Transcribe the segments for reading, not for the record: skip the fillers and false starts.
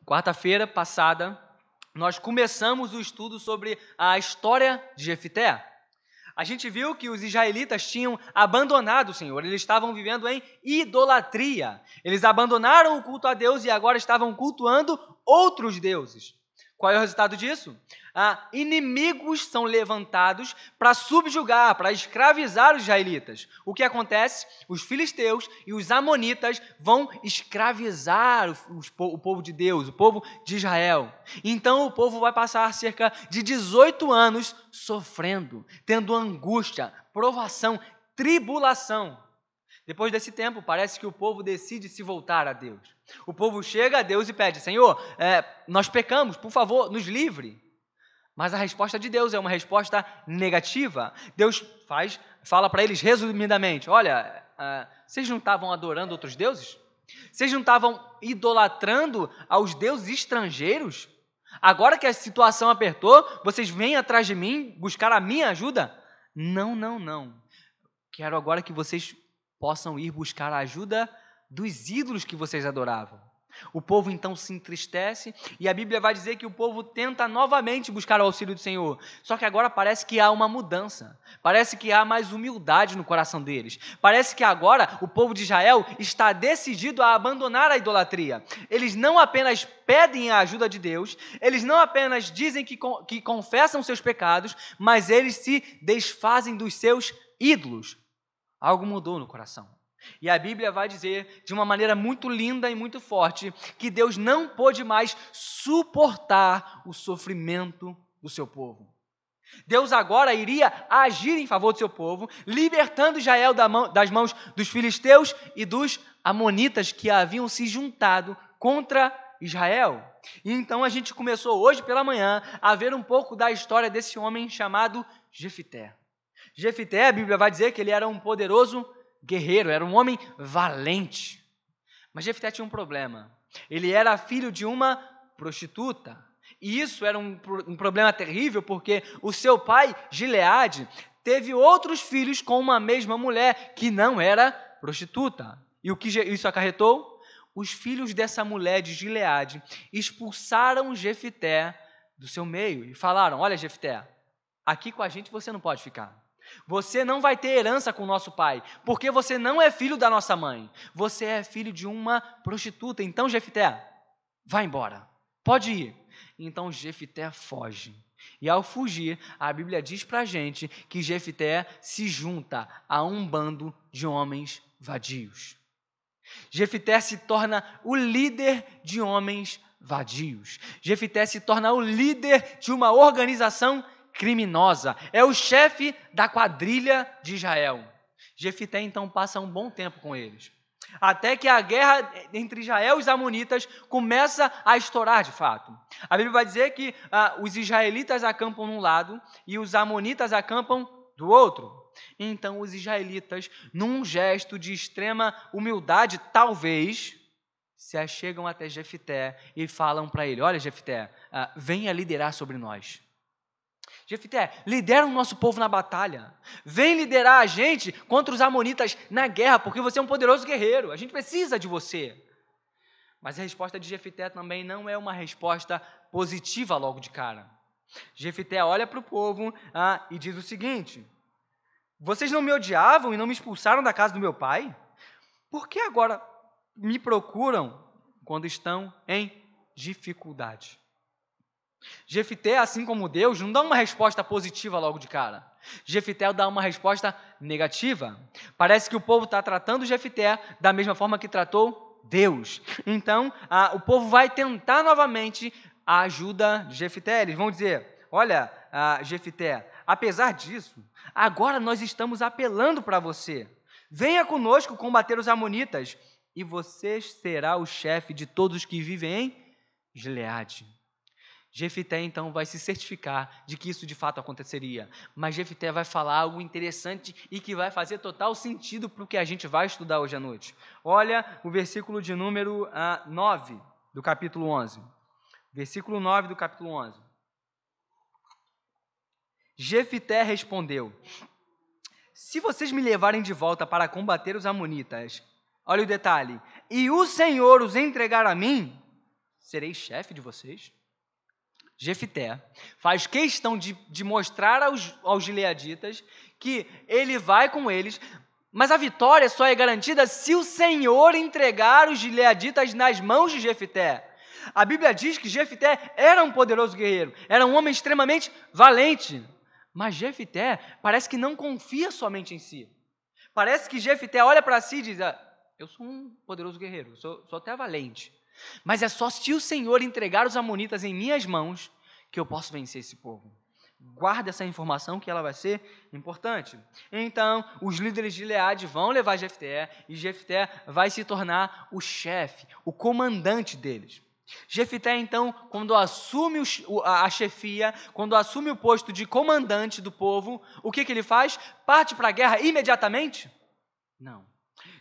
Quarta-feira passada, nós começamos o estudo sobre a história de Jefité. A gente viu que os israelitas tinham abandonado o Senhor, eles estavam vivendo em idolatria. Eles abandonaram o culto a Deus e agora estavam cultuando outros deuses. Qual é o resultado disso? Inimigos são levantados para subjugar, para escravizar os israelitas. O que acontece? Os filisteus e os amonitas vão escravizar o povo de Deus, o povo de Israel. Então o povo vai passar cerca de 18 anos sofrendo, tendo angústia, provação, tribulação. Depois desse tempo, parece que o povo decide se voltar a Deus. O povo chega a Deus e pede: Senhor, nós pecamos, por favor, nos livre. Mas a resposta de Deus é uma resposta negativa. Deus fala para eles resumidamente: olha, vocês não estavam adorando outros deuses? Vocês não estavam idolatrando aos deuses estrangeiros? Agora que a situação apertou, vocês vêm atrás de mim buscar a minha ajuda? Não. Quero agora que vocês possam ir buscar a ajuda dos ídolos que vocês adoravam. O povo então se entristece e a Bíblia vai dizer que o povo tenta novamente buscar o auxílio do Senhor. Só que agora parece que há uma mudança, parece que há mais humildade no coração deles. Parece que agora o povo de Israel está decidido a abandonar a idolatria. Eles não apenas pedem a ajuda de Deus, eles não apenas dizem que confessam seus pecados, mas eles se desfazem dos seus ídolos. Algo mudou no coração. E a Bíblia vai dizer, de uma maneira muito linda e muito forte, que Deus não pôde mais suportar o sofrimento do seu povo. Deus agora iria agir em favor do seu povo, libertando Israel das mãos dos filisteus e dos amonitas que haviam se juntado contra Israel. E então a gente começou hoje pela manhã a ver um pouco da história desse homem chamado Jefité. Jefité, a Bíblia vai dizer que ele era um poderoso guerreiro, era um homem valente. Mas Jefité tinha um problema. Ele era filho de uma prostituta. E isso era um problema terrível, porque o seu pai, Gileade, teve outros filhos com uma mesma mulher, que não era prostituta. E o que isso acarretou? Os filhos dessa mulher de Gileade expulsaram Jefité do seu meio e falaram: olha, Jefité, aqui com a gente você não pode ficar. Você não vai ter herança com o nosso pai, porque você não é filho da nossa mãe. Você é filho de uma prostituta. Então, Jefité, vai embora. Pode ir. Então, Jefité foge. E ao fugir, a Bíblia diz para a gente que Jefité se junta a um bando de homens vadios. Jefité se torna o líder de homens vadios. Jefité se torna o líder de uma organização criminosa, é o chefe da quadrilha de Israel. Jefité então passa um bom tempo com eles, até que a guerra entre Israel e os amonitas começa a estourar de fato. A Bíblia vai dizer que os israelitas acampam num lado e os amonitas acampam do outro. Então os israelitas, num gesto de extrema humildade, talvez, se achegam até Jefité e falam para ele: olha, Jefité, venha liderar sobre nós. Jefité, lidera o nosso povo na batalha. Vem liderar a gente contra os amonitas na guerra, porque você é um poderoso guerreiro. A gente precisa de você. Mas a resposta de Jefité também não é uma resposta positiva logo de cara. Jefité olha para o povo e diz o seguinte: vocês não me odiavam e não me expulsaram da casa do meu pai? Por que agora me procuram quando estão em dificuldade? Jefité, assim como Deus, não dá uma resposta positiva logo de cara. Jefité dá uma resposta negativa. Parece que o povo está tratando Jefité da mesma forma que tratou Deus. Então, o povo vai tentar novamente a ajuda de Jefité. Eles vão dizer: olha, Jefité, apesar disso, agora nós estamos apelando para você. Venha conosco combater os amonitas e você será o chefe de todos os que vivem em Gileade. Jefité, então, vai se certificar de que isso de fato aconteceria. Mas Jefité vai falar algo interessante e que vai fazer total sentido para o que a gente vai estudar hoje à noite. Olha o versículo de número 9 do capítulo 11. Versículo 9 do capítulo 11. Jefité respondeu: se vocês me levarem de volta para combater os amonitas, olha o detalhe, e o Senhor os entregar a mim, serei chefe de vocês? Jefté faz questão de mostrar aos gileaditas que ele vai com eles, mas a vitória só é garantida se o Senhor entregar os gileaditas nas mãos de Jefté. A Bíblia diz que Jefté era um poderoso guerreiro, era um homem extremamente valente, mas Jefté parece que não confia somente em si. Parece que Jefté olha para si e diz, eu sou um poderoso guerreiro, sou até valente, mas é só se o Senhor entregar os amonitas em minhas mãos que eu posso vencer esse povo. Guarda essa informação que ela vai ser importante. Então, os líderes de Gileade vão levar Jefté e Jefté vai se tornar o chefe, o comandante deles. Jefté, então, quando assume a chefia, quando assume o posto de comandante do povo, o que ele faz? Parte para a guerra imediatamente? Não.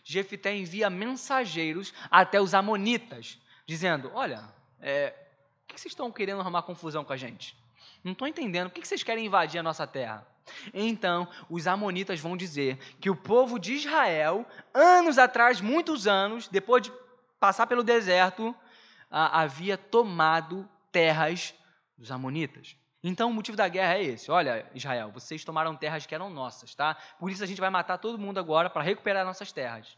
Jefté envia mensageiros até os amonitas, dizendo, olha, por que vocês estão querendo arrumar confusão com a gente? Não estou entendendo, por que vocês querem invadir a nossa terra? Então, os amonitas vão dizer que o povo de Israel, anos atrás, muitos anos, depois de passar pelo deserto, havia tomado terras dos amonitas. Então, o motivo da guerra é esse. Olha, Israel, vocês tomaram terras que eram nossas, tá? Por isso a gente vai matar todo mundo agora para recuperar nossas terras.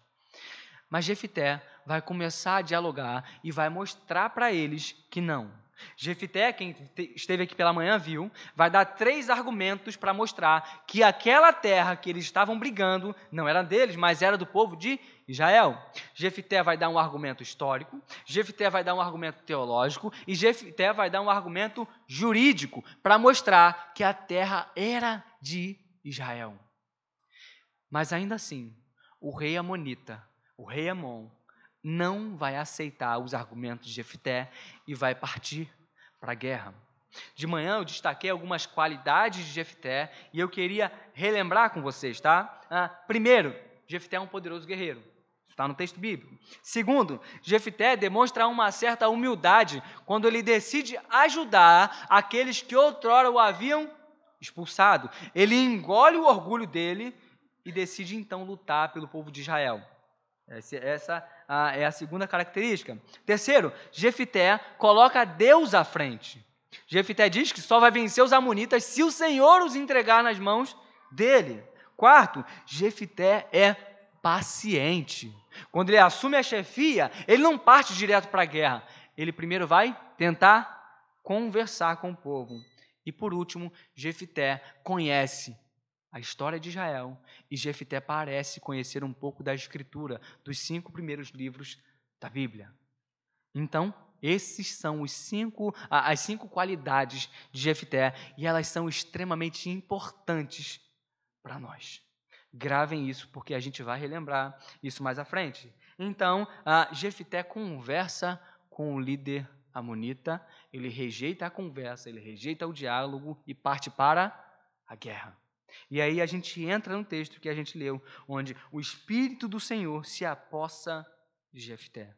Mas Jefté vai começar a dialogar e vai mostrar para eles que não. Jefté, quem esteve aqui pela manhã viu, vai dar 3 argumentos para mostrar que aquela terra que eles estavam brigando não era deles, mas era do povo de Israel. Jefté vai dar um argumento histórico, Jefté vai dar um argumento teológico e Jefté vai dar um argumento jurídico para mostrar que a terra era de Israel. Mas ainda assim, o rei amonita, o rei Amon, não vai aceitar os argumentos de Jefté e vai partir para a guerra. De manhã eu destaquei algumas qualidades de Jefté e eu queria relembrar com vocês, tá? Primeiro, Jefté é um poderoso guerreiro. Isso está no texto bíblico. Segundo, Jefté demonstra uma certa humildade quando ele decide ajudar aqueles que outrora o haviam expulsado. Ele engole o orgulho dele e decide então lutar pelo povo de Israel. Essa é a segunda característica. Terceiro, Jefté coloca Deus à frente. Jefté diz que só vai vencer os amonitas se o Senhor os entregar nas mãos dele. Quarto, Jefté é paciente. Quando ele assume a chefia, ele não parte direto para a guerra. Ele primeiro vai tentar conversar com o povo. E por último, Jefté conhece a história de Israel, e Jefté parece conhecer um pouco da Escritura, dos 5 primeiros livros da Bíblia. Então, esses são as 5 qualidades de Jefté, e elas são extremamente importantes para nós. Gravem isso, porque a gente vai relembrar isso mais à frente. Então, Jefté conversa com o líder amonita, ele rejeita a conversa, ele rejeita o diálogo e parte para a guerra. E aí a gente entra no texto que a gente leu, onde o Espírito do Senhor se apossa de Jefté.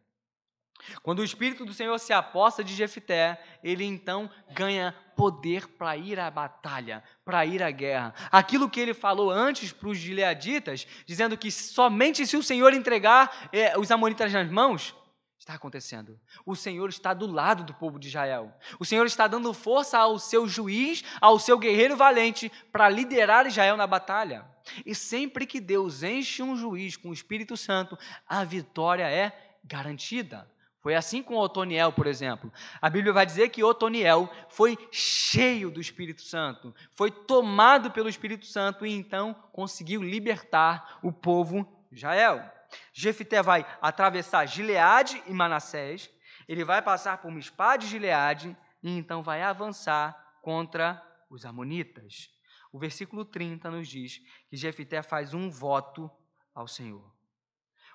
Quando o Espírito do Senhor se apossa de Jefté, ele então ganha poder para ir à batalha, para ir à guerra. Aquilo que ele falou antes para os gileaditas, dizendo que somente se o Senhor entregar os amonitas nas mãos, está acontecendo. O Senhor está do lado do povo de Israel. O Senhor está dando força ao seu juiz, ao seu guerreiro valente, para liderar Israel na batalha. E sempre que Deus enche um juiz com o Espírito Santo, a vitória é garantida. Foi assim com Otoniel, por exemplo. A Bíblia vai dizer que Otoniel foi cheio do Espírito Santo, foi tomado pelo Espírito Santo e então conseguiu libertar o povo de Israel. Jefté vai atravessar Gileade e Manassés, ele vai passar por Mispá de Gileade e então vai avançar contra os amonitas. O versículo 30 nos diz que Jefté faz um voto ao Senhor.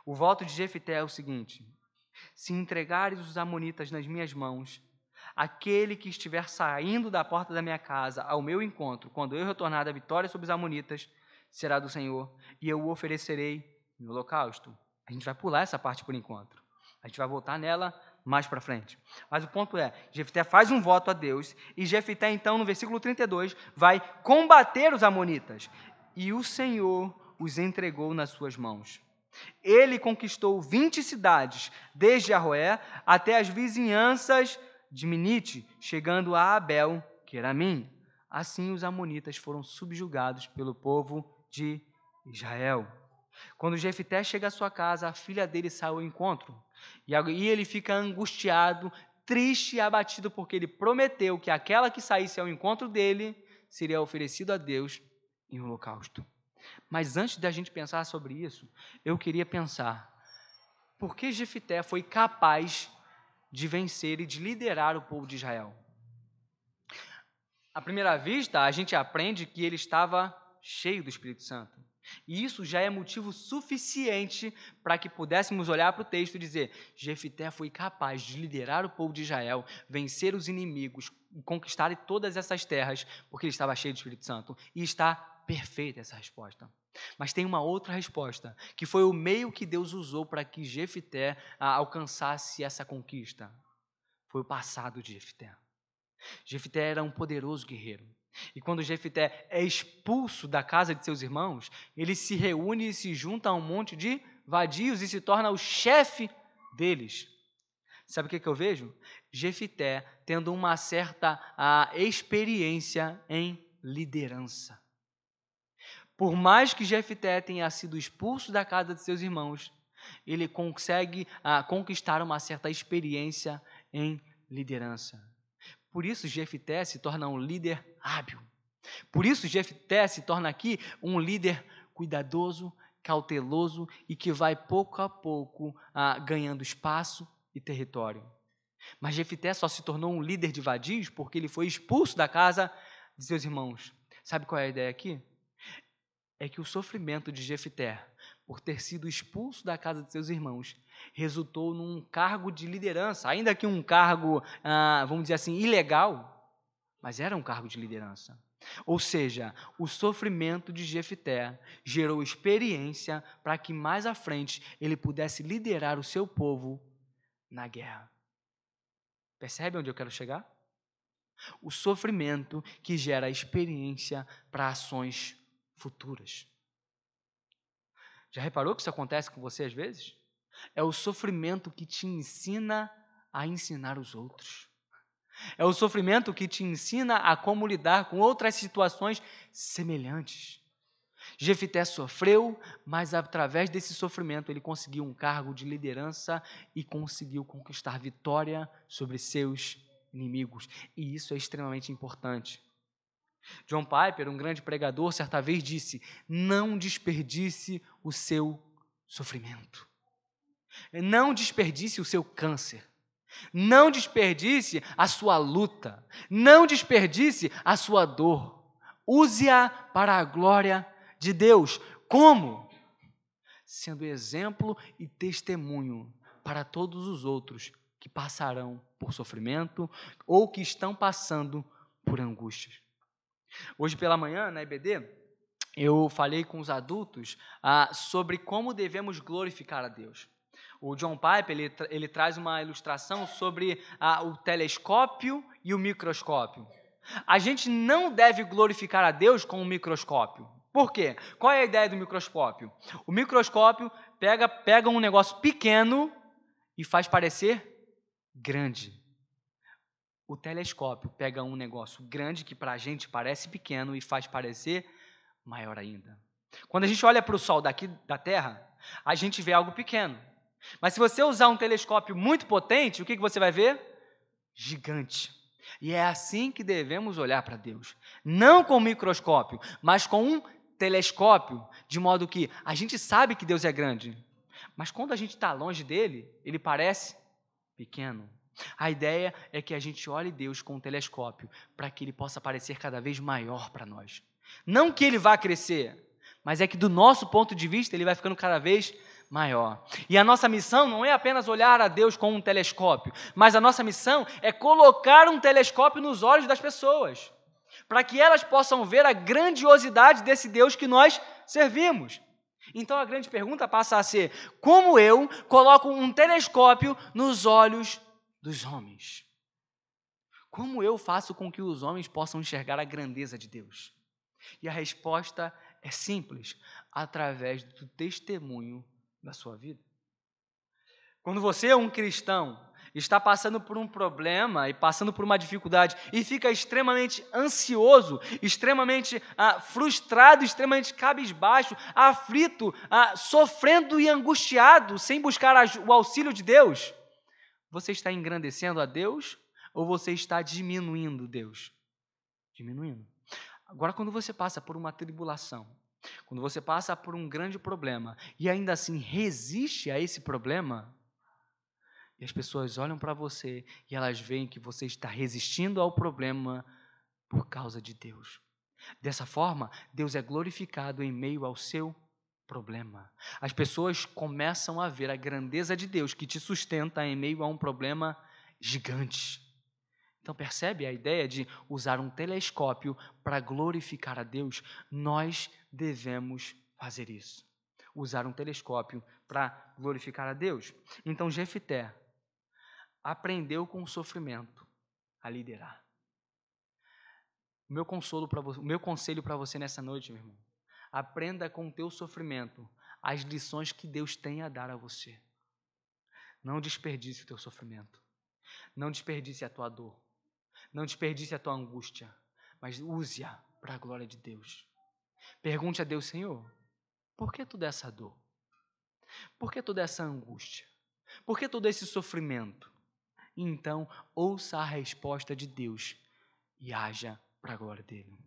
O voto de Jefté é o seguinte: se entregares os amonitas nas minhas mãos, aquele que estiver saindo da porta da minha casa ao meu encontro, quando eu retornar da vitória sobre os amonitas, será do Senhor, e eu o oferecerei no holocausto. A gente vai pular essa parte por enquanto. A gente vai voltar nela mais para frente. Mas o ponto é, Jefté faz um voto a Deus, e Jefté, então, no versículo 32, vai combater os amonitas, e o Senhor os entregou nas suas mãos. Ele conquistou 20 cidades, desde Aroé até as vizinhanças de Minite, chegando a Abel, Queramim. Assim os amonitas foram subjugados pelo povo de Israel. Quando Jefté chega à sua casa, a filha dele sai ao encontro. E ele fica angustiado, triste e abatido, porque ele prometeu que aquela que saísse ao encontro dele seria oferecido a Deus em holocausto. Mas antes da gente pensar sobre isso, eu queria pensar, por que Jefté foi capaz de vencer e de liderar o povo de Israel? À primeira vista, a gente aprende que ele estava cheio do Espírito Santo. E isso já é motivo suficiente para que pudéssemos olhar para o texto e dizer: Jefté foi capaz de liderar o povo de Israel, vencer os inimigos, conquistar todas essas terras, porque ele estava cheio do Espírito Santo. E está perfeita essa resposta. Mas tem uma outra resposta, que foi o meio que Deus usou para que Jefté alcançasse essa conquista. Foi o passado de Jefté. Jefté era um poderoso guerreiro. E quando Jefté é expulso da casa de seus irmãos, ele se reúne e se junta a um monte de vadios e se torna o chefe deles. Sabe o que eu vejo? Jefté tendo uma certa experiência em liderança. Por mais que Jefté tenha sido expulso da casa de seus irmãos, ele consegue conquistar uma certa experiência em liderança. Por isso, Jefté se torna um líder hábil. Por isso, Jefté se torna aqui um líder cuidadoso, cauteloso e que vai pouco a pouco ganhando espaço e território. Mas Jefté só se tornou um líder de vadios porque ele foi expulso da casa de seus irmãos. Sabe qual é a ideia aqui? É que o sofrimento de Jefté, por ter sido expulso da casa de seus irmãos, resultou num cargo de liderança, ainda que um cargo, vamos dizer assim, ilegal, mas era um cargo de liderança. Ou seja, o sofrimento de Jefté gerou experiência para que mais à frente ele pudesse liderar o seu povo na guerra. Percebe onde eu quero chegar? O sofrimento que gera experiência para ações futuras. Já reparou que isso acontece com você às vezes? É o sofrimento que te ensina a ensinar os outros. É o sofrimento que te ensina a como lidar com outras situações semelhantes. Jefté sofreu, mas através desse sofrimento ele conseguiu um cargo de liderança e conseguiu conquistar vitória sobre seus inimigos. E isso é extremamente importante. John Piper, um grande pregador, certa vez disse: não desperdice o seu sofrimento. Não desperdice o seu câncer. Não desperdice a sua luta. Não desperdice a sua dor. Use-a para a glória de Deus. Como? Sendo exemplo e testemunho para todos os outros que passarão por sofrimento ou que estão passando por angústias. Hoje pela manhã, na EBD, eu falei com os adultos sobre como devemos glorificar a Deus. O John Piper, ele traz uma ilustração sobre o telescópio e o microscópio. A gente não deve glorificar a Deus com um microscópio. Por quê? Qual é a ideia do microscópio? O microscópio pega um negócio pequeno e faz parecer grande. O telescópio pega um negócio grande que para a gente parece pequeno e faz parecer maior ainda. Quando a gente olha para o Sol daqui da Terra, a gente vê algo pequeno. Mas se você usar um telescópio muito potente, o que você vai ver? Gigante. E é assim que devemos olhar para Deus. Não com um microscópio, mas com um telescópio, de modo que a gente sabe que Deus é grande, mas quando a gente está longe dele, ele parece pequeno. A ideia é que a gente olhe Deus com um telescópio para que ele possa parecer cada vez maior para nós. Não que ele vá crescer, mas é que do nosso ponto de vista ele vai ficando cada vez maior. E a nossa missão não é apenas olhar a Deus com um telescópio, mas a nossa missão é colocar um telescópio nos olhos das pessoas, para que elas possam ver a grandiosidade desse Deus que nós servimos. Então a grande pergunta passa a ser: como eu coloco um telescópio nos olhos dos homens? Como eu faço com que os homens possam enxergar a grandeza de Deus? E a resposta é simples: através do testemunho da sua vida? Quando você é um cristão, está passando por um problema e passando por uma dificuldade e fica extremamente ansioso, extremamente frustrado, extremamente cabisbaixo, aflito, sofrendo e angustiado, sem buscar o auxílio de Deus, você está engrandecendo a Deus ou você está diminuindo Deus? Diminuindo. Agora, quando você passa por uma tribulação, quando você passa por um grande problema e ainda assim resiste a esse problema, e as pessoas olham para você e elas veem que você está resistindo ao problema por causa de Deus. Dessa forma, Deus é glorificado em meio ao seu problema. As pessoas começam a ver a grandeza de Deus que te sustenta em meio a um problema gigante. Então, percebe a ideia de usar um telescópio para glorificar a Deus? Nós devemos fazer isso. Usar um telescópio para glorificar a Deus. Então, Jefité aprendeu com o sofrimento a liderar. O meu conselho para você nessa noite, meu irmão, aprenda com o teu sofrimento as lições que Deus tem a dar a você. Não desperdice o teu sofrimento. Não desperdice a tua dor. Não desperdice a tua angústia, mas use-a para a glória de Deus. Pergunte a Deus: Senhor, por que toda essa dor? Por que toda essa angústia? Por que todo esse sofrimento? Então, ouça a resposta de Deus e haja para a glória dele.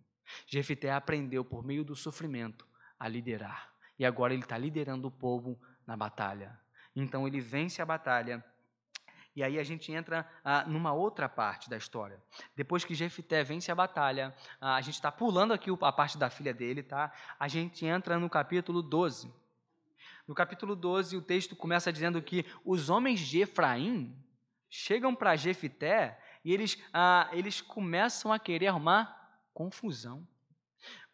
Jefité aprendeu por meio do sofrimento a liderar. E agora ele está liderando o povo na batalha. Então ele vence a batalha. E aí a gente entra numa outra parte da história. Depois que Jefité vence a batalha, a gente está pulando aqui a parte da filha dele, tá? A gente entra no capítulo 12. No capítulo 12, o texto começa dizendo que os homens de Efraim chegam para Jefité e eles começam a querer arrumar confusão.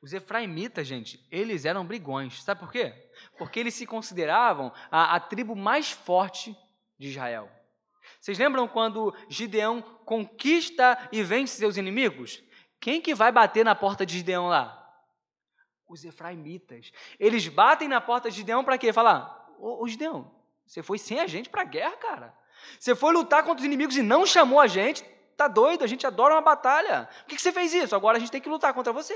Os efraimitas, gente, eles eram brigões. Sabe por quê? Porque eles se consideravam a tribo mais forte de Israel. Vocês lembram quando Gideão conquista e vence seus inimigos? Quem que vai bater na porta de Gideão lá? Os efraimitas. Eles batem na porta de Gideão para quê? Falar: ô Gideão, você foi sem a gente para a guerra, cara. Você foi lutar contra os inimigos e não chamou a gente. Tá doido, a gente adora uma batalha. Por que você fez isso? Agora a gente tem que lutar contra você.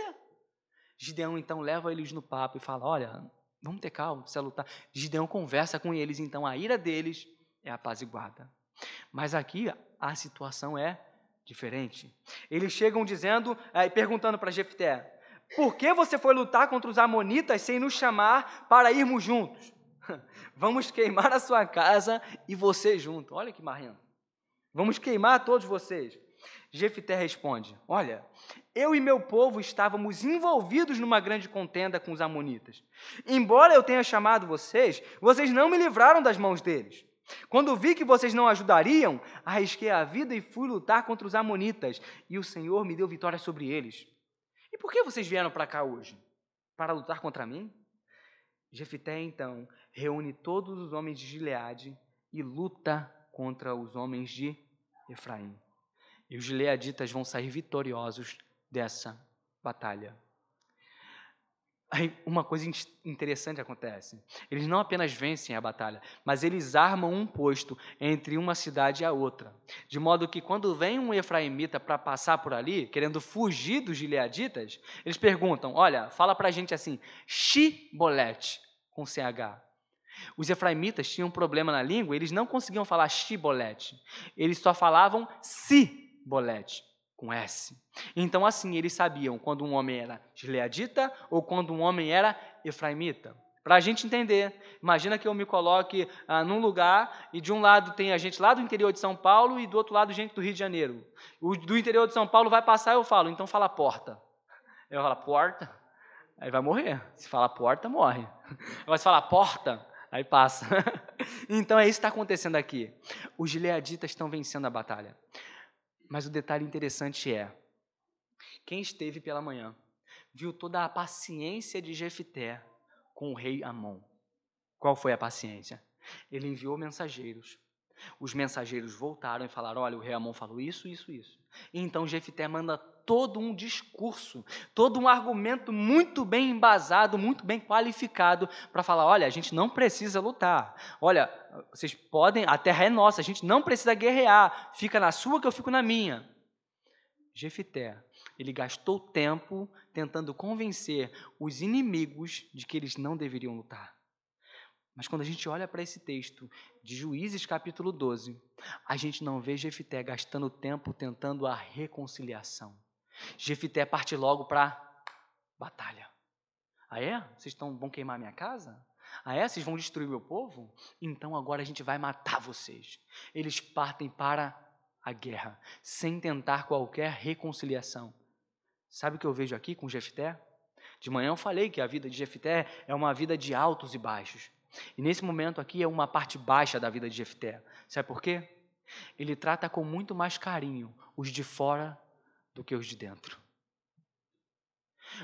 Gideão então leva eles no papo e fala: olha, vamos ter calma, precisa lutar. Gideão conversa com eles, então a ira deles é apaziguada. Mas aqui a situação é diferente. Eles chegam dizendo, perguntando para Jefté: por que você foi lutar contra os amonitas sem nos chamar para irmos juntos? Vamos queimar a sua casa e você junto. Olha que marrento. Vamos queimar todos vocês. Jefté responde: olha, eu e meu povo estávamos envolvidos numa grande contenda com os amonitas. Embora eu tenha chamado vocês, vocês não me livraram das mãos deles. Quando vi que vocês não ajudariam, arrisquei a vida e fui lutar contra os amonitas, e o Senhor me deu vitória sobre eles. E por que vocês vieram para cá hoje? Para lutar contra mim? Jefté, então, reúne todos os homens de Gileade e luta contra os homens de Efraim. E os gileaditas vão sair vitoriosos dessa batalha. Aí uma coisa interessante acontece. Eles não apenas vencem a batalha, mas eles armam um posto entre uma cidade e a outra. De modo que quando vem um efraimita para passar por ali, querendo fugir dos gileaditas, eles perguntam: olha, fala para a gente assim, Shibolete, com CH. Os efraimitas tinham um problema na língua, eles não conseguiam falar Shibolete. Eles só falavam Sibolete, com S. Então, assim, eles sabiam quando um homem era gileadita ou quando um homem era efraimita. Para a gente entender, imagina que eu me coloque num lugar e de um lado tem a gente lá do interior de São Paulo e do outro lado gente do Rio de Janeiro. O do interior de São Paulo vai passar, eu falo, então fala porta. Eu falo, porta? Aí vai morrer. Se fala porta, morre. Mas se falar porta, aí passa. Então é isso que está acontecendo aqui. Os gileaditas estão vencendo a batalha. Mas o detalhe interessante é, quem esteve pela manhã viu toda a paciência de Jefté com o rei Amon. Qual foi a paciência? Ele enviou mensageiros Os mensageiros voltaram e falaram, olha, o rei Amon falou isso, isso, isso. E então Jefté manda todo um discurso, todo um argumento muito bem embasado, muito bem qualificado para falar, olha, a gente não precisa lutar. Olha, vocês podem, a terra é nossa, a gente não precisa guerrear. Fica na sua que eu fico na minha. Jefté, ele gastou tempo tentando convencer os inimigos de que eles não deveriam lutar. Mas quando a gente olha para esse texto de Juízes capítulo 12, a gente não vê Jefté gastando tempo tentando a reconciliação. Jefté parte logo para batalha. Ah é? Vocês vão queimar minha casa? Ah é? Vocês vão destruir meu povo? Então agora a gente vai matar vocês. Eles partem para a guerra, sem tentar qualquer reconciliação. Sabe o que eu vejo aqui com Jefté? De manhã eu falei que a vida de Jefté é uma vida de altos e baixos. E nesse momento aqui é uma parte baixa da vida de Jefté. Sabe por quê? Ele trata com muito mais carinho os de fora do que os de dentro.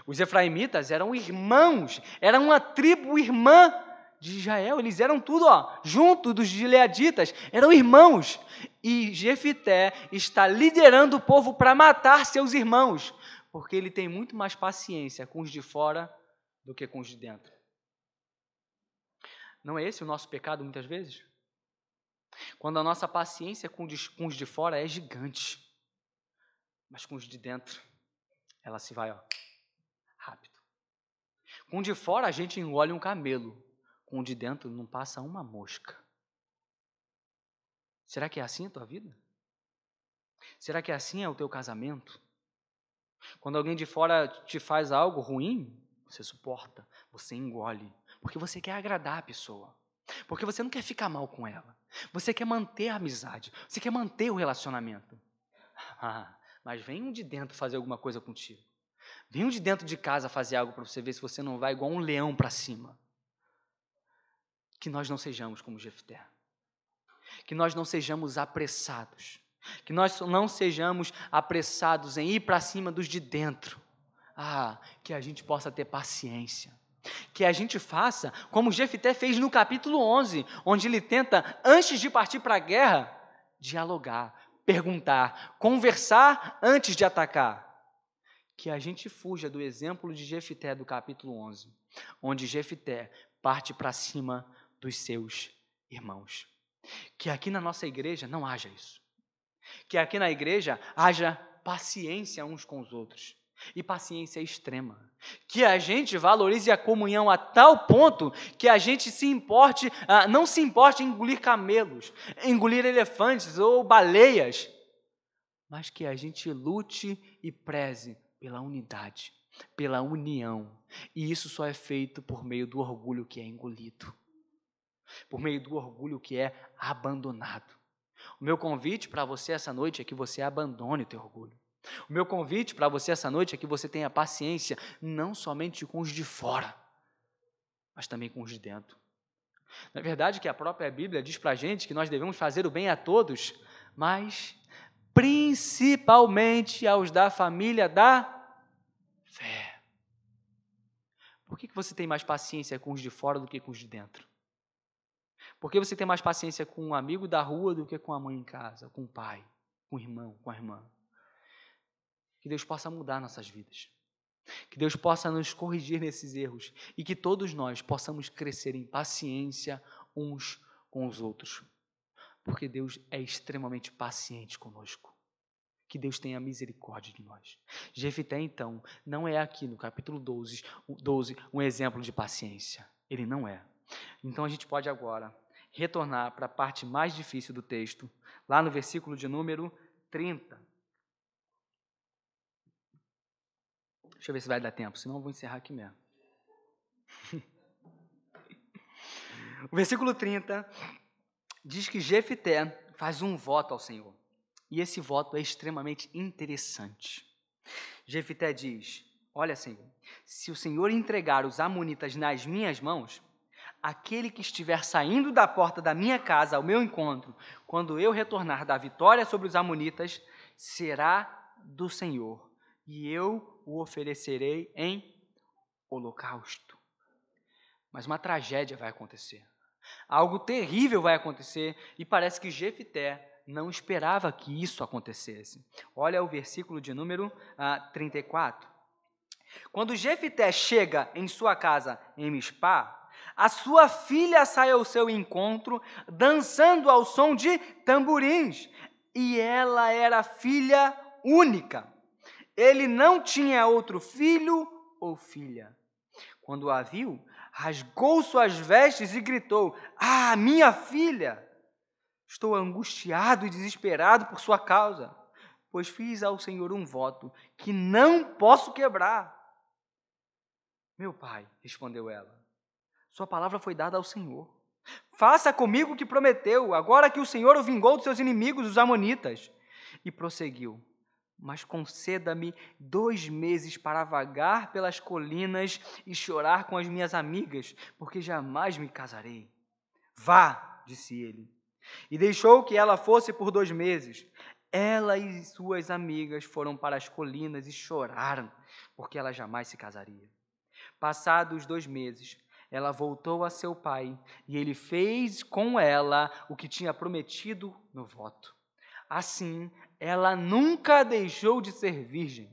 Os efraimitas eram irmãos, eram uma tribo irmã de Israel. Eles eram tudo, junto dos gileaditas, eram irmãos. E Jefté está liderando o povo para matar seus irmãos, porque ele tem muito mais paciência com os de fora do que com os de dentro. Não é esse o nosso pecado muitas vezes? Quando a nossa paciência com os de fora é gigante, mas com os de dentro, ela se vai rápido. Com o de fora a gente engole um camelo, com o de dentro não passa uma mosca. Será que é assim a tua vida? Será que é assim o teu casamento? Quando alguém de fora te faz algo ruim, você suporta, você engole, porque você quer agradar a pessoa. Porque você não quer ficar mal com ela. Você quer manter a amizade. Você quer manter o relacionamento. Mas vem um de dentro fazer alguma coisa contigo. Vem um de dentro de casa fazer algo para você ver se você não vai igual um leão para cima. Que nós não sejamos como Jefté. Que nós não sejamos apressados. Que nós não sejamos apressados em ir para cima dos de dentro. Que a gente possa ter paciência. Que a gente faça como Jefté fez no capítulo 11, onde ele tenta, antes de partir para a guerra, dialogar, perguntar, conversar antes de atacar. Que a gente fuja do exemplo de Jefté do capítulo 11, onde Jefté parte para cima dos seus irmãos. Que aqui na nossa igreja não haja isso. Que aqui na igreja haja paciência uns com os outros. E paciência extrema. Que a gente valorize a comunhão a tal ponto que a gente não se importe em engolir camelos, engolir elefantes ou baleias, mas que a gente lute e preze pela unidade, pela união. E isso só é feito por meio do orgulho que é engolido, por meio do orgulho que é abandonado. O meu convite para você essa noite é que você abandone o teu orgulho. O meu convite para você essa noite é que você tenha paciência, não somente com os de fora, mas também com os de dentro. Na verdade, que a própria Bíblia diz para a gente que nós devemos fazer o bem a todos, mas principalmente aos da família da fé. Por que você tem mais paciência com os de fora do que com os de dentro? Por que você tem mais paciência com um amigo da rua do que com a mãe em casa, com o pai, com o irmão, com a irmã? Que Deus possa mudar nossas vidas. Que Deus possa nos corrigir nesses erros e que todos nós possamos crescer em paciência uns com os outros. Porque Deus é extremamente paciente conosco. Que Deus tenha misericórdia de nós. Jefté, então, não é aqui no capítulo 12 um exemplo de paciência. Ele não é. Então a gente pode agora retornar para a parte mais difícil do texto, lá no versículo de número 30. Deixa eu ver se vai dar tempo, senão eu vou encerrar aqui mesmo. O versículo 30 diz que Jefté faz um voto ao Senhor. E esse voto é extremamente interessante. Jefté diz, olha, Senhor, se o Senhor entregar os amonitas nas minhas mãos, aquele que estiver saindo da porta da minha casa ao meu encontro, quando eu retornar da vitória sobre os amonitas, será do Senhor, e eu o oferecerei em holocausto. Mas uma tragédia vai acontecer. Algo terrível vai acontecer e parece que Jefté não esperava que isso acontecesse. Olha o versículo de número 34. Quando Jefté chega em sua casa em Mispá, a sua filha sai ao seu encontro, dançando ao som de tamborins, e ela era filha única. Ele não tinha outro filho ou filha. Quando a viu, rasgou suas vestes e gritou: "Ah, minha filha! Estou angustiado e desesperado por sua causa, pois fiz ao Senhor um voto que não posso quebrar." "Meu pai", respondeu ela, "sua palavra foi dada ao Senhor. Faça comigo o que prometeu, agora que o Senhor o vingou dos seus inimigos, os amonitas." E prosseguiu: "Mas conceda-me 2 meses para vagar pelas colinas e chorar com as minhas amigas, porque jamais me casarei." "Vá", disse ele. E deixou que ela fosse por 2 meses. Ela e suas amigas foram para as colinas e choraram, porque ela jamais se casaria. Passados os 2 meses, ela voltou a seu pai, e ele fez com ela o que tinha prometido no voto. Assim, ela nunca deixou de ser virgem.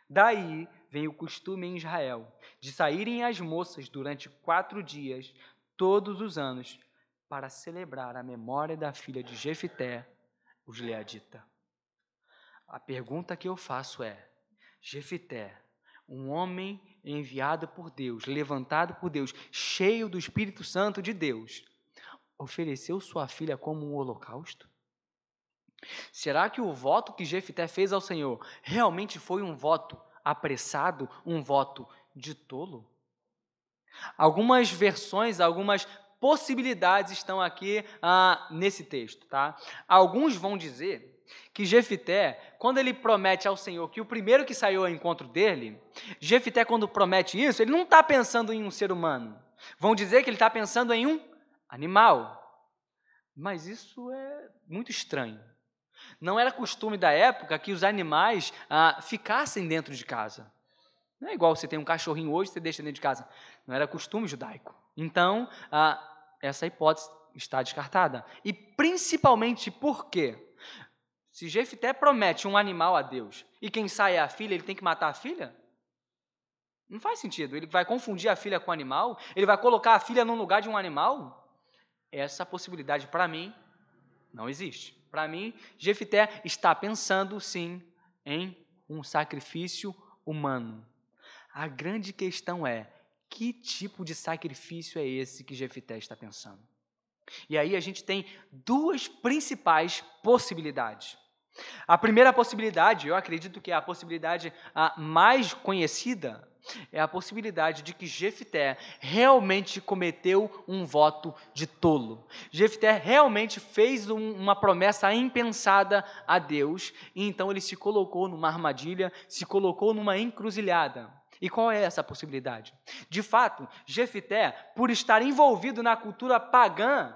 Daí vem o costume em Israel de saírem as moças durante 4 dias, todos os anos, para celebrar a memória da filha de Jefté, o gileadita. A pergunta que eu faço é: Jefté, um homem enviado por Deus, levantado por Deus, cheio do Espírito Santo de Deus, ofereceu sua filha como um holocausto? Será que o voto que Jefté fez ao Senhor realmente foi um voto apressado, um voto de tolo? Algumas versões, algumas possibilidades estão aqui nesse texto, tá? Alguns vão dizer que Jefté, quando ele promete ao Senhor que o primeiro que saiu ao encontro dele, Jefté, quando promete isso, ele não está pensando em um ser humano. Vão dizer que ele está pensando em um animal. Mas isso é muito estranho. Não era costume da época que os animais ficassem dentro de casa. Não é igual você tem um cachorrinho hoje, você deixa dentro de casa. Não era costume judaico. Então, essa hipótese está descartada. E principalmente porque, se Jefté promete um animal a Deus e quem sai é a filha, ele tem que matar a filha? Não faz sentido. Ele vai confundir a filha com o animal? Ele vai colocar a filha no lugar de um animal? Essa possibilidade, para mim, não existe. Para mim, Jefté está pensando, sim, em um sacrifício humano. A grande questão é: que tipo de sacrifício é esse que Jefté está pensando? E aí a gente tem 2 principais possibilidades. A primeira possibilidade, eu acredito que é a possibilidade mais conhecida, é a possibilidade de que Jefté realmente cometeu um voto de tolo. Jefté realmente fez uma promessa impensada a Deus, e então ele se colocou numa armadilha, se colocou numa encruzilhada. E qual é essa possibilidade? De fato, Jefté, por estar envolvido na cultura pagã,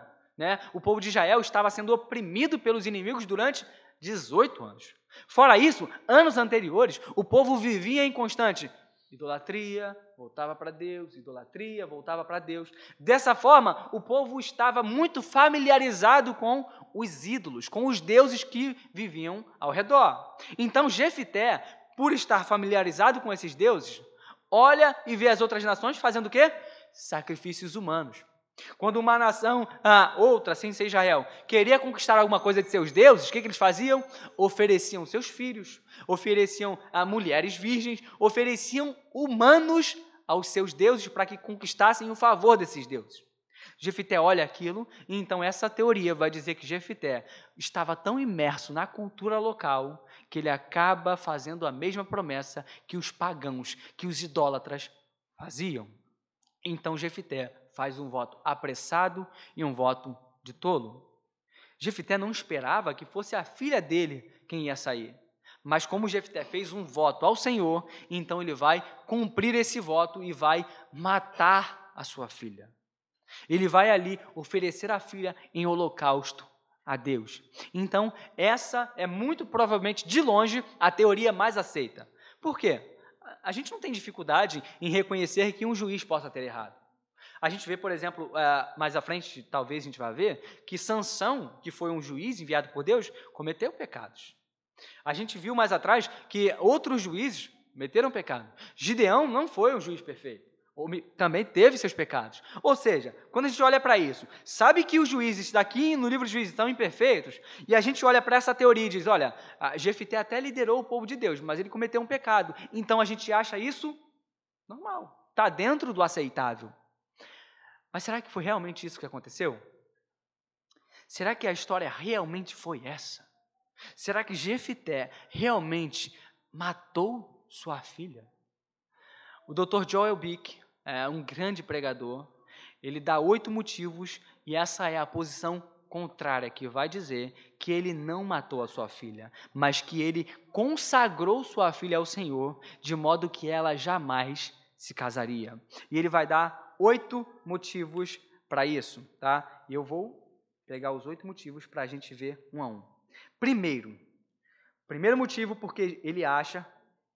o povo de Israel estava sendo oprimido pelos inimigos durante 18 anos. Fora isso, anos anteriores, o povo vivia em constante idolatria, voltava para Deus, idolatria, voltava para Deus. Dessa forma, o povo estava muito familiarizado com os ídolos, com os deuses que viviam ao redor. Então, Jefté, por estar familiarizado com esses deuses, olha e vê as outras nações fazendo o quê? Sacrifícios humanos. Quando uma nação, outra, sem ser Israel, queria conquistar alguma coisa de seus deuses, o que eles faziam? Ofereciam seus filhos, ofereciam mulheres virgens, ofereciam humanos aos seus deuses para que conquistassem o favor desses deuses. Jefté olha aquilo, e então essa teoria vai dizer que Jefté estava tão imerso na cultura local que ele acaba fazendo a mesma promessa que os pagãos, que os idólatras faziam. Então Jefté faz um voto apressado e um voto de tolo. Jefté não esperava que fosse a filha dele quem ia sair. Mas como Jefté fez um voto ao Senhor, então ele vai cumprir esse voto e vai matar a sua filha. Ele vai ali oferecer a filha em holocausto a Deus. Então, essa é muito provavelmente, de longe, a teoria mais aceita. Por quê? A gente não tem dificuldade em reconhecer que um juiz possa ter errado. A gente vê, por exemplo, mais à frente, talvez a gente vá ver, que Sansão, que foi um juiz enviado por Deus, cometeu pecados. A gente viu mais atrás que outros juízes cometeram pecado. Gideão não foi um juiz perfeito. Também teve seus pecados. Ou seja, quando a gente olha para isso, sabe que os juízes daqui no livro de Juízes estão imperfeitos, e a gente olha para essa teoria e diz, olha, Jefité até liderou o povo de Deus, mas ele cometeu um pecado. Então a gente acha isso normal, está dentro do aceitável. Mas será que foi realmente isso que aconteceu? Será que a história realmente foi essa? Será que Jefité realmente matou sua filha? O Dr. Joel Bick é um grande pregador, ele dá 8 motivos e essa é a posição contrária, que vai dizer que ele não matou a sua filha, mas que ele consagrou sua filha ao Senhor, de modo que ela jamais se casaria. E ele vai dar 8 motivos para isso, tá? E eu vou pegar os 8 motivos para a gente ver um a um. Primeiro motivo, porque ele acha,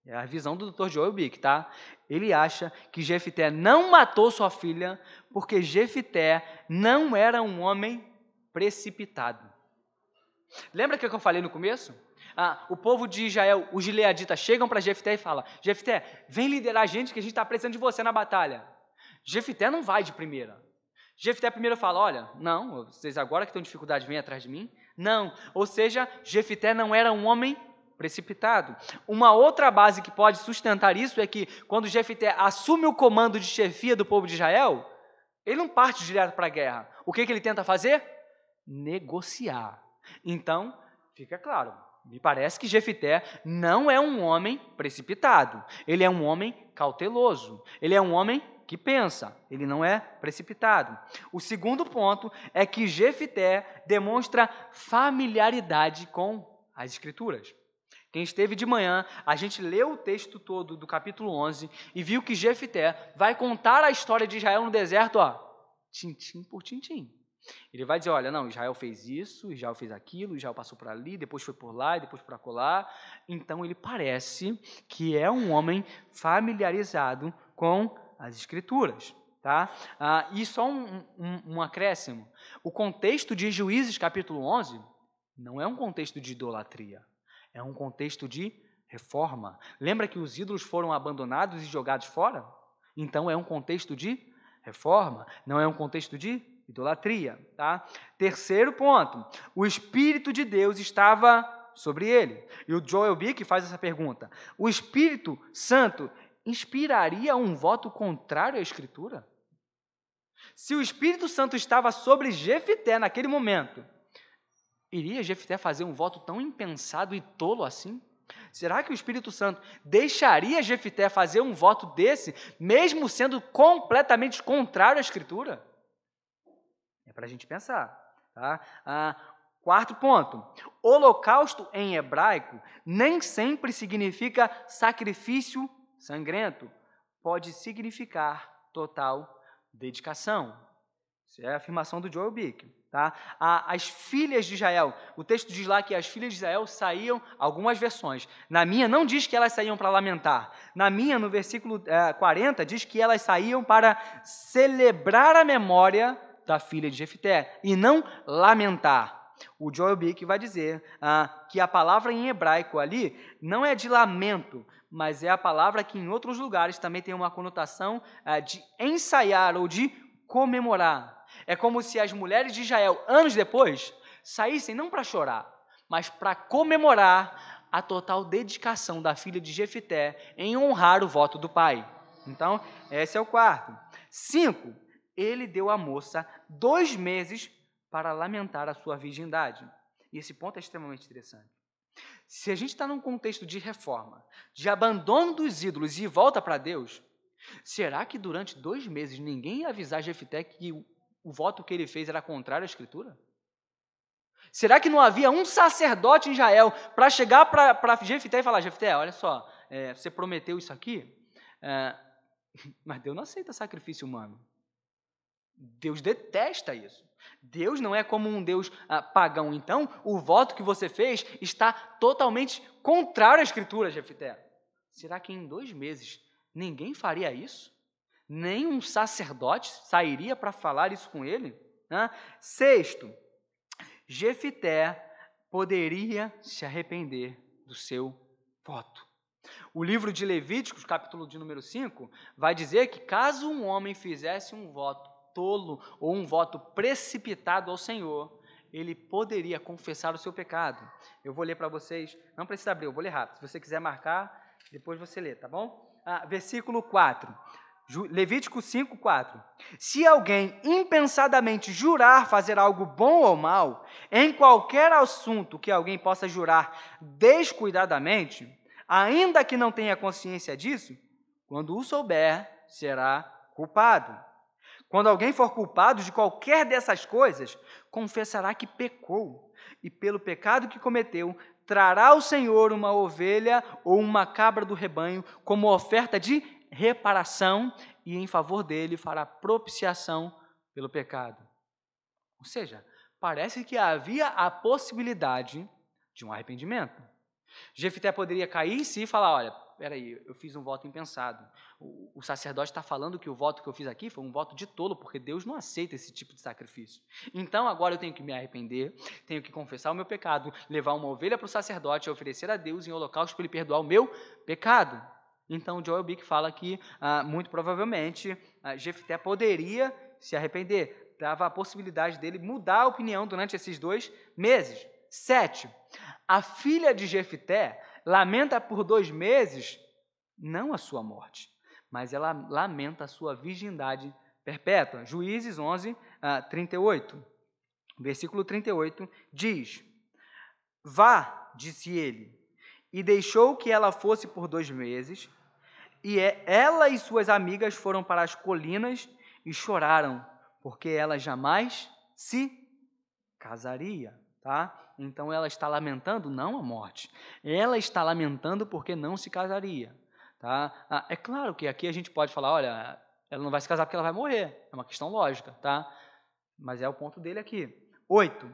é a visão do Dr. Joel Bick, tá? Ele acha que Jefité não matou sua filha porque Jefité não era um homem precipitado. Lembra que eu falei no começo? O povo de Israel, os gileaditas, chegam para Jefité e falam, Jefité, vem liderar a gente que a gente está precisando de você na batalha. Jefité não vai de primeira. Jefité primeiro fala, olha, não, vocês agora que estão em dificuldade, vêm atrás de mim. Não, ou seja, Jefité não era um homem precipitado. Uma outra base que pode sustentar isso é que quando Jefité assume o comando de chefia do povo de Israel, ele não parte direto para a guerra. O que ele tenta fazer? Negociar. Então, fica claro, me parece que Jefité não é um homem precipitado. Ele é um homem cauteloso. Ele é um homem que pensa. Ele não é precipitado. O segundo ponto é que Jefité demonstra familiaridade com as Escrituras. Quem esteve de manhã, a gente leu o texto todo do capítulo 11 e viu que Jefité vai contar a história de Israel no deserto, tintim por tintim. Ele vai dizer, olha, não, Israel fez isso, Israel fez aquilo, Israel passou por ali, depois foi por lá, e depois por acolá. Então, ele parece que é um homem familiarizado com as Escrituras. Tá? E só um acréscimo. O contexto de Juízes, capítulo 11, não é um contexto de idolatria. É um contexto de reforma. Lembra que os ídolos foram abandonados e jogados fora? Então, é um contexto de reforma, não é um contexto de idolatria. Tá? Terceiro ponto, o Espírito de Deus estava sobre ele. E o Joel Bick faz essa pergunta. O Espírito Santo inspiraria um voto contrário à Escritura? Se o Espírito Santo estava sobre Jefité naquele momento, iria Jefité fazer um voto tão impensado e tolo assim? Será que o Espírito Santo deixaria Jefité fazer um voto desse, mesmo sendo completamente contrário à Escritura? É para a gente pensar. Tá? Quarto ponto, holocausto em hebraico nem sempre significa sacrifício sangrento, pode significar total dedicação. Isso é a afirmação do Joel Bick. Tá? As filhas de Israel, o texto diz lá que as filhas de Israel saíam, algumas versões. Na minha não diz que elas saíam para lamentar. Na minha, no versículo 40, diz que elas saíam para celebrar a memória da filha de Jefité e não lamentar. O Joel Bick vai dizer que a palavra em hebraico ali não é de lamento, mas é a palavra que em outros lugares também tem uma conotação de ensaiar ou de comemorar. É como se as mulheres de Israel, anos depois, saíssem não para chorar, mas para comemorar a total dedicação da filha de Jefité em honrar o voto do pai. Então, esse é o quarto. 5, ele deu à moça 2 meses para lamentar a sua virgindade. E esse ponto é extremamente interessante. Se a gente está num contexto de reforma, de abandono dos ídolos e volta para Deus, será que durante 2 meses ninguém ia avisar Jefité que o voto que ele fez era contrário à Escritura? Será que não havia um sacerdote em Israel para chegar para Jefité e falar, Jefité, olha só, você prometeu isso aqui, mas Deus não aceita sacrifício humano. Deus detesta isso. Deus não é como um Deus pagão. Então, o voto que você fez está totalmente contrário à Escritura, Jefité. Será que em 2 meses ninguém faria isso? nenhum sacerdote sairia para falar isso com ele? Né? Sexto, Jefité poderia se arrepender do seu voto. O livro de Levíticos, capítulo de número 5, vai dizer que caso um homem fizesse um voto tolo ou um voto precipitado ao Senhor, ele poderia confessar o seu pecado. Eu vou ler para vocês, não precisa abrir, eu vou ler rápido. Se você quiser marcar, depois você lê, tá bom? Versículo 4. Levítico 5, 4. Se alguém impensadamente jurar fazer algo bom ou mal, em qualquer assunto que alguém possa jurar descuidadamente, ainda que não tenha consciência disso, quando o souber, será culpado. Quando alguém for culpado de qualquer dessas coisas, confessará que pecou, e pelo pecado que cometeu, trará ao Senhor uma ovelha ou uma cabra do rebanho como oferta de reparação, e em favor dele fará propiciação pelo pecado. Ou seja, parece que havia a possibilidade de um arrependimento. Jefité poderia cair em si e falar, olha, peraí, eu fiz um voto impensado. O sacerdote está falando que o voto que eu fiz aqui foi um voto de tolo, porque Deus não aceita esse tipo de sacrifício. Então, agora eu tenho que me arrepender, tenho que confessar o meu pecado, levar uma ovelha para o sacerdote e oferecer a Deus em holocausto para ele perdoar o meu pecado. Então, Joel Bick fala que, muito provavelmente, Jefité poderia se arrepender. Dava a possibilidade dele mudar a opinião durante esses 2 meses. 7. A filha de Jefité lamenta por 2 meses, não a sua morte, mas ela lamenta a sua virgindade perpétua. Juízes 11, 38. Versículo 38 diz: Vá, disse ele, e deixou que ela fosse por 2 meses, e ela e suas amigas foram para as colinas e choraram, porque ela jamais se casaria. Tá? Então ela está lamentando não a morte, ela está lamentando porque não se casaria. Tá? É claro que aqui a gente pode falar, olha, ela não vai se casar porque ela vai morrer, é uma questão lógica, tá? Mas é o ponto dele aqui. 8.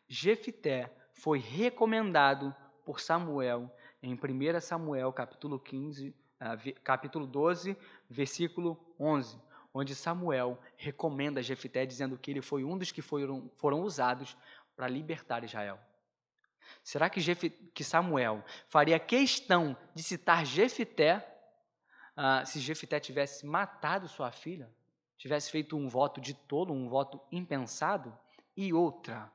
Jefité foi recomendado por Samuel em 1 Samuel capítulo 12, versículo 11, onde Samuel recomenda Jefité dizendo que ele foi um dos que foram usados para libertar Israel. Será que Samuel faria questão de citar Jefité se Jefité tivesse matado sua filha? Tivesse feito um voto de tolo, um voto impensado? E outra,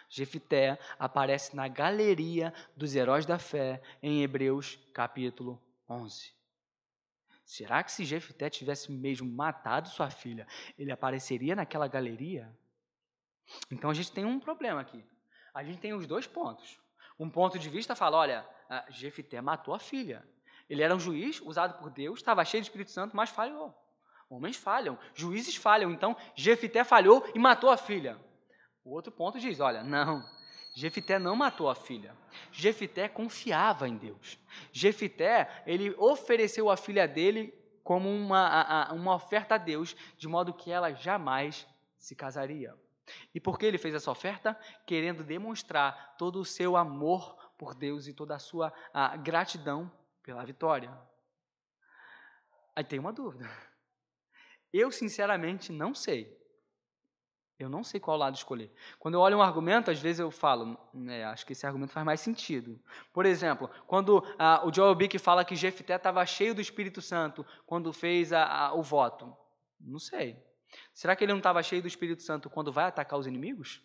Jefité aparece na galeria dos heróis da fé em Hebreus capítulo 11. Será que se Jefité tivesse mesmo matado sua filha, ele apareceria naquela galeria? Então a gente tem um problema aqui. A gente tem os 2 pontos. Um ponto de vista fala, olha, Jefité matou a filha. Ele era um juiz usado por Deus, estava cheio de Espírito Santo, mas falhou. Homens falham, juízes falham, então Jefité falhou e matou a filha. O outro ponto diz, olha, não, Jefité não matou a filha. Jefité confiava em Deus. Jefité, ele ofereceu a filha dele como uma oferta a Deus, de modo que ela jamais se casaria. E por que ele fez essa oferta? Querendo demonstrar todo o seu amor por Deus e toda a sua gratidão pela vitória. Aí tem uma dúvida. Eu, sinceramente, não sei. Eu não sei qual lado escolher. Quando eu olho um argumento, às vezes eu falo, acho que esse argumento faz mais sentido. Por exemplo, quando o Joel Bick fala que Jefité estava cheio do Espírito Santo quando fez o voto. Não sei. Será que ele não estava cheio do Espírito Santo quando vai atacar os inimigos?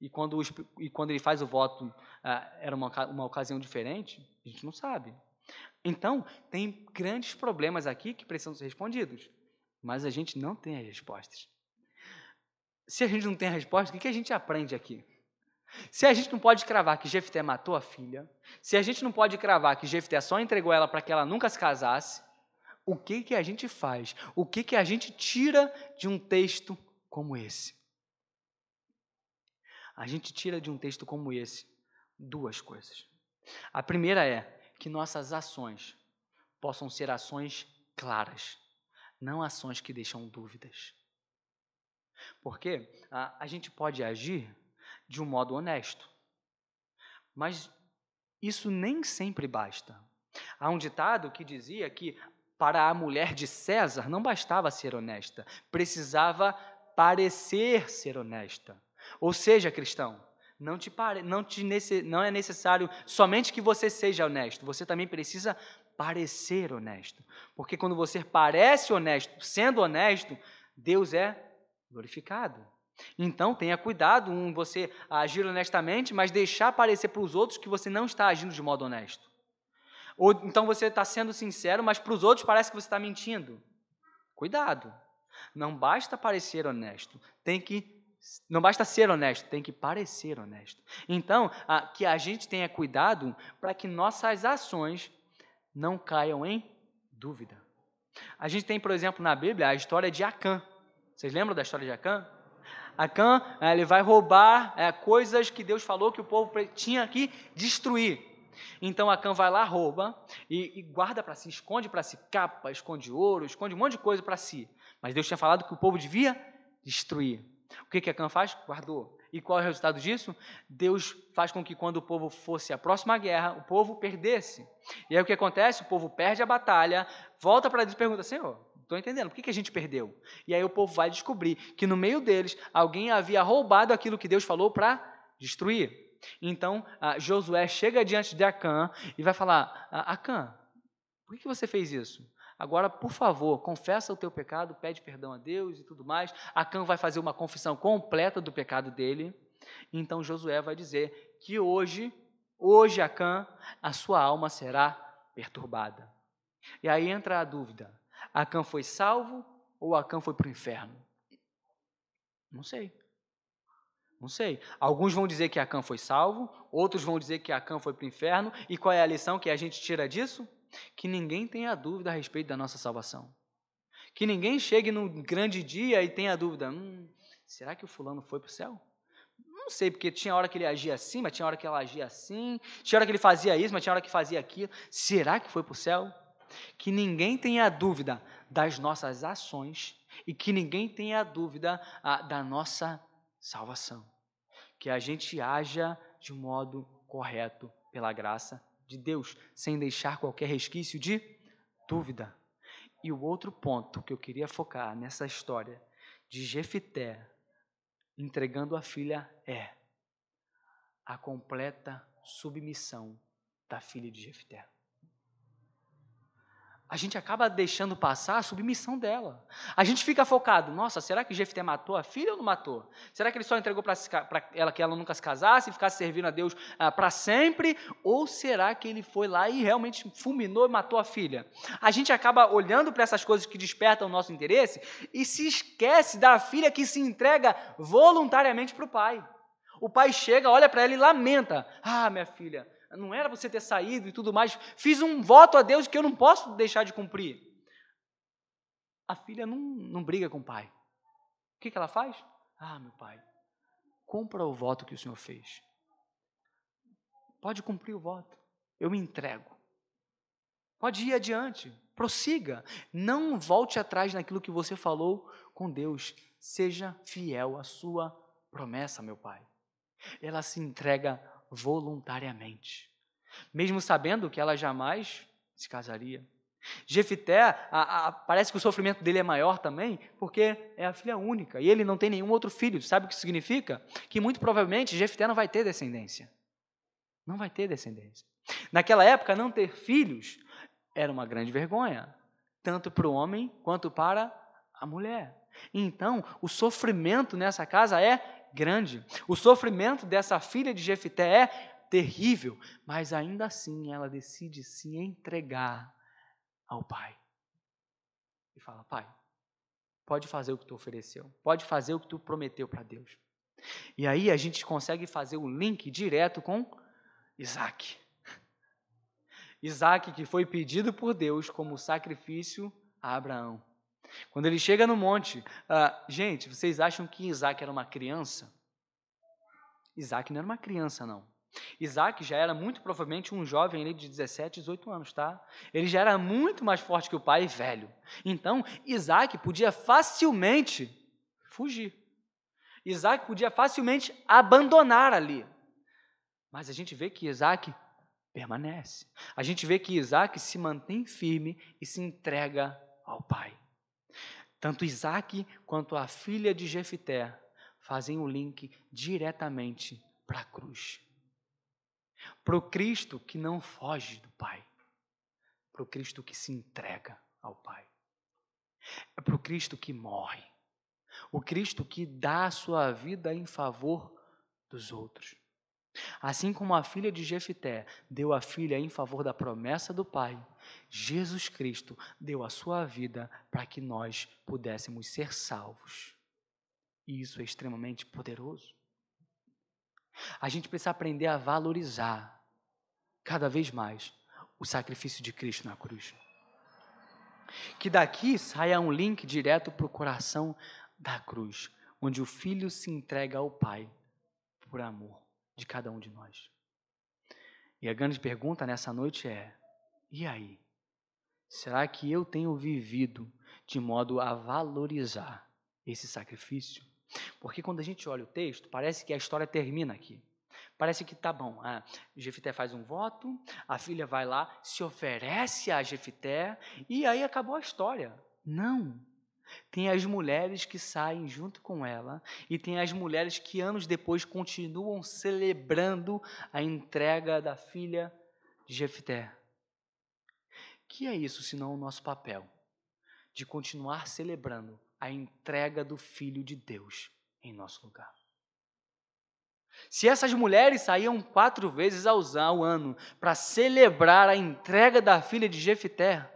E quando ele faz o voto, era uma ocasião diferente? A gente não sabe. Então, tem grandes problemas aqui que precisam ser respondidos, mas a gente não tem as respostas. Se a gente não tem a resposta, o que a gente aprende aqui? Se a gente não pode cravar que Jefité matou a filha, se a gente não pode cravar que Jefité só entregou ela para que ela nunca se casasse, o que a gente faz? O que a gente tira de um texto como esse? A gente tira de um texto como esse 2 coisas. A primeira é que nossas ações possam ser ações claras, não ações que deixam dúvidas. Porque a gente pode agir de um modo honesto, mas isso nem sempre basta. Há um ditado que dizia que para a mulher de César, não bastava ser honesta, precisava parecer ser honesta. Ou seja, cristão, não é necessário somente que você seja honesto, você também precisa parecer honesto. Porque quando você parece honesto, sendo honesto, Deus é glorificado. Então, tenha cuidado em você agir honestamente, mas deixar parecer para os outros que você não está agindo de modo honesto. Ou então você está sendo sincero, mas para os outros parece que você está mentindo. Cuidado. Não basta parecer honesto, não basta ser honesto, tem que parecer honesto. Então, que a gente tenha cuidado para que nossas ações não caiam em dúvida. A gente tem, por exemplo, na Bíblia, a história de Acã. Vocês lembram da história de Acã? Acã, ele vai roubar coisas que Deus falou que o povo tinha que destruir. Então Acã vai lá, rouba e guarda para si, esconde para si capa, esconde ouro, esconde um monte de coisa para si. Mas Deus tinha falado que o povo devia destruir. O que Acã faz? Guardou. E qual é o resultado disso? Deus faz com que quando o povo fosse à próxima guerra, o povo perdesse. E aí o que acontece? O povo perde a batalha, volta para Deus e pergunta, Senhor, estou entendendo, por que a gente perdeu? E aí o povo vai descobrir que no meio deles, alguém havia roubado aquilo que Deus falou para destruir. Então, Josué chega diante de Acã e vai falar, Acã, por que você fez isso? Agora, por favor, confessa o teu pecado, pede perdão a Deus e tudo mais. Acã vai fazer uma confissão completa do pecado dele. Então, Josué vai dizer que hoje, Acã, a sua alma será perturbada. E aí entra a dúvida, Acã foi salvo ou Acã foi para o inferno? Não sei. Alguns vão dizer que Acã foi salvo, outros vão dizer que Acã foi para o inferno. E qual é a lição que a gente tira disso? Que ninguém tenha dúvida a respeito da nossa salvação. Que ninguém chegue no grande dia e tenha dúvida, será que o fulano foi para o céu? Não sei, porque tinha hora que ele agia assim, mas tinha hora que ela agia assim, tinha hora que ele fazia isso, mas tinha hora que fazia aquilo. Será que foi para o céu? Que ninguém tenha dúvida das nossas ações e que ninguém tenha dúvida da nossa salvação. Que a gente haja de um modo correto pela graça de Deus, sem deixar qualquer resquício de dúvida. E o outro ponto que eu queria focar nessa história de Jefité entregando a filha é a completa submissão da filha de Jefité. A gente acaba deixando passar a submissão dela. A gente fica focado, nossa, será que Jefté matou a filha ou não matou? Será que ele só entregou para ela que ela nunca se casasse e ficasse servindo a Deus para sempre? Ou será que ele foi lá e realmente fulminou e matou a filha? A gente acaba olhando para essas coisas que despertam o nosso interesse e se esquece da filha que se entrega voluntariamente para o pai. O pai chega, olha para ela e lamenta, minha filha, não era para você ter saído e tudo mais, fiz um voto a Deus que eu não posso deixar de cumprir. A filha não briga com o pai. O que ela faz? Meu pai, cumpra o voto que o senhor fez. Pode cumprir o voto, eu me entrego. Pode ir adiante, prossiga. Não volte atrás naquilo que você falou com Deus. Seja fiel à sua promessa, meu pai. Ela se entrega voluntariamente, mesmo sabendo que ela jamais se casaria. Jefité, parece que o sofrimento dele é maior também, porque é a filha única, e ele não tem nenhum outro filho. Sabe o que significa? Que muito provavelmente Jefité não vai ter descendência. Não vai ter descendência. Naquela época, não ter filhos era uma grande vergonha, tanto para o homem quanto para a mulher. Então, o sofrimento nessa casa é grande. O sofrimento dessa filha de Jefité é terrível, mas ainda assim ela decide se entregar ao pai. E fala, pai, pode fazer o que tu ofereceu, pode fazer o que tu prometeu para Deus. E aí a gente consegue fazer o link direto com Isaac. Isaac que foi pedido por Deus como sacrifício a Abraão. Quando ele chega no monte, gente, vocês acham que Isaac era uma criança? Isaac não era uma criança, não. Isaac já era muito provavelmente um jovem de 17, 18 anos, tá? Ele já era muito mais forte que o pai, velho. Então, Isaac podia facilmente fugir. Isaac podia facilmente abandonar ali. Mas a gente vê que Isaac permanece. A gente vê que Isaac se mantém firme e se entrega ao pai. Tanto Isaac quanto a filha de Jefité fazem o link diretamente para a cruz. Para o Cristo que não foge do pai. Para o Cristo que se entrega ao pai. É para o Cristo que morre. O Cristo que dá a sua vida em favor dos outros. Assim como a filha de Jefité deu a filha em favor da promessa do pai, Jesus Cristo deu a sua vida para que nós pudéssemos ser salvos. E isso é extremamente poderoso. A gente precisa aprender a valorizar cada vez mais o sacrifício de Cristo na cruz. Que daqui saia um link direto para o coração da cruz, onde o Filho se entrega ao Pai por amor de cada um de nós. E a grande pergunta nessa noite é: e aí? Será que eu tenho vivido de modo a valorizar esse sacrifício? Porque quando a gente olha o texto, parece que a história termina aqui. Parece que tá bom, Jefité faz um voto, a filha vai lá, se oferece a Jefité e aí acabou a história. Não. Tem as mulheres que saem junto com ela e tem as mulheres que anos depois continuam celebrando a entrega da filha de Jefité. Que é isso senão o nosso papel de continuar celebrando a entrega do Filho de Deus em nosso lugar? Se essas mulheres saíam 4 vezes ao ano para celebrar a entrega da filha de Jefité,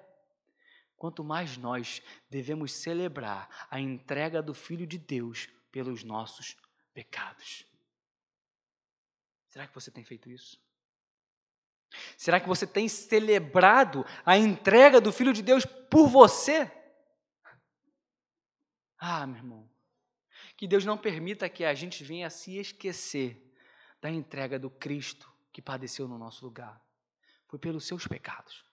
quanto mais nós devemos celebrar a entrega do Filho de Deus pelos nossos pecados. Será que você tem feito isso? Será que você tem celebrado a entrega do Filho de Deus por você? Meu irmão, que Deus não permita que a gente venha se esquecer da entrega do Cristo que padeceu no nosso lugar. Foi pelos seus pecados,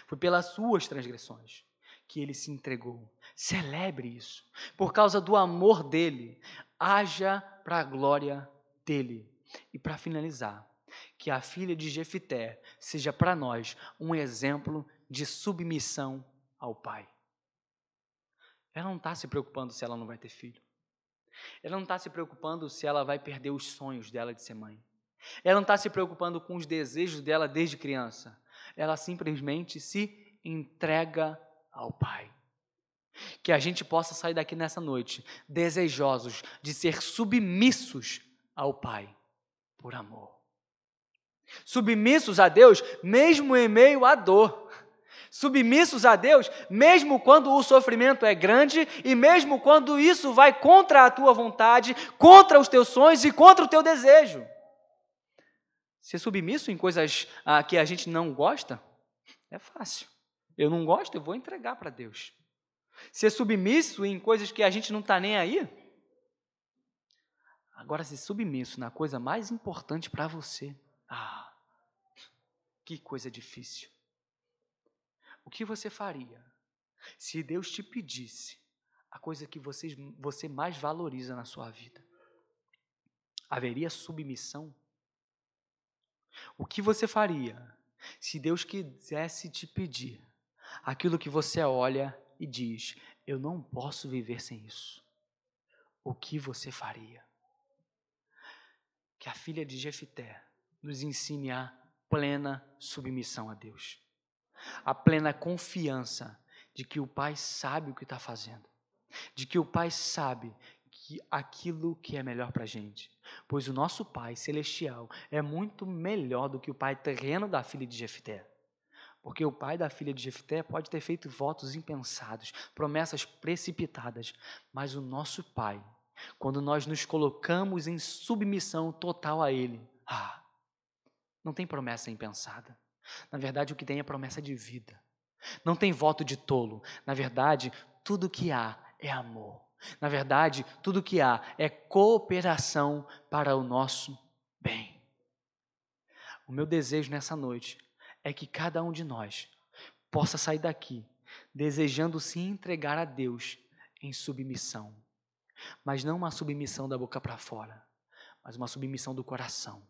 foi pelas suas transgressões que Ele se entregou. Celebre isso, por causa do amor dEle, haja para a glória dEle. E para finalizar, que a filha de Jefité seja para nós um exemplo de submissão ao Pai. Ela não está se preocupando se ela não vai ter filho. Ela não está se preocupando se ela vai perder os sonhos dela de ser mãe. Ela não está se preocupando com os desejos dela desde criança. Ela simplesmente se entrega ao Pai. Que a gente possa sair daqui nessa noite desejosos de ser submissos ao Pai por amor. Submissos a Deus mesmo em meio à dor. Submissos a Deus, mesmo quando o sofrimento é grande e mesmo quando isso vai contra a tua vontade, contra os teus sonhos e contra o teu desejo. Ser submisso em coisas que a gente não gosta é fácil. Eu não gosto, eu vou entregar para Deus. Ser submisso em coisas que a gente não está nem aí. Agora, ser submisso na coisa mais importante para você. Que coisa difícil. O que você faria se Deus te pedisse a coisa que você mais valoriza na sua vida? Haveria submissão? O que você faria se Deus quisesse te pedir aquilo que você olha e diz: eu não posso viver sem isso? O que você faria? Que a filha de Jefité nos ensine a plena submissão a Deus. A plena confiança de que o Pai sabe o que está fazendo, de que o Pai sabe que aquilo que é melhor para a gente, pois o nosso Pai celestial é muito melhor do que o pai terreno da filha de Jefité, porque o pai da filha de Jefité pode ter feito votos impensados, promessas precipitadas, mas o nosso Pai, quando nós nos colocamos em submissão total a Ele, não tem promessa impensada. Na verdade, o que tem é promessa de vida. Não tem voto de tolo. Na verdade, tudo que há é amor. Na verdade, tudo que há é cooperação para o nosso bem. O meu desejo nessa noite é que cada um de nós possa sair daqui desejando se entregar a Deus em submissão. Mas não uma submissão da boca para fora, mas uma submissão do coração.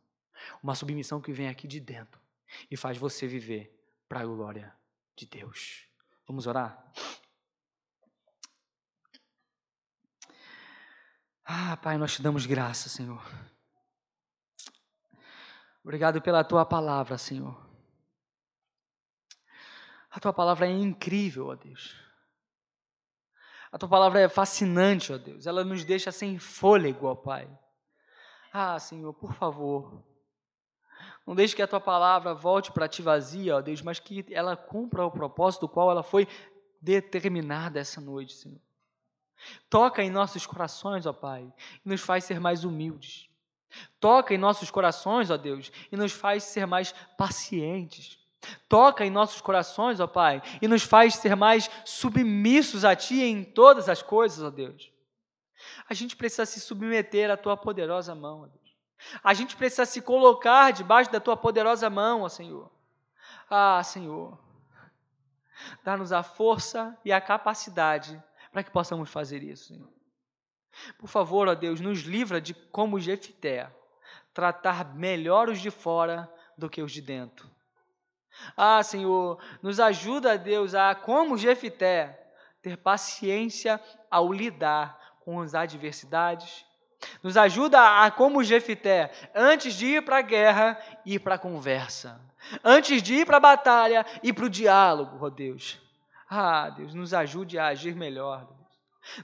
Uma submissão que vem aqui de dentro e faz você viver para a glória de Deus. Vamos orar? Pai, nós te damos graça, Senhor. Obrigado pela tua palavra, Senhor. A tua palavra é incrível, ó Deus. A tua palavra é fascinante, ó Deus. Ela nos deixa sem fôlego, ó Pai. Senhor, por favor, não deixe que a tua palavra volte para ti vazia, ó Deus, mas que ela cumpra o propósito do qual ela foi determinada essa noite, Senhor. Toca em nossos corações, ó Pai, e nos faz ser mais humildes. Toca em nossos corações, ó Deus, e nos faz ser mais pacientes. Toca em nossos corações, ó Pai, e nos faz ser mais submissos a Ti em todas as coisas, ó Deus. A gente precisa se submeter à Tua poderosa mão, ó Deus. A gente precisa se colocar debaixo da Tua poderosa mão, ó Senhor. Senhor, dá-nos a força e a capacidade para que possamos fazer isso, Senhor. Por favor, ó Deus, nos livra de, como Jefité, tratar melhor os de fora do que os de dentro. Senhor, nos ajuda, Deus, a, como Jefité, ter paciência ao lidar com as adversidades. Nos ajuda a, como Jefité, antes de ir para a guerra, ir para a conversa. Antes de ir para a batalha, ir para o diálogo, ó Deus. Deus, nos ajude a agir melhor, Deus.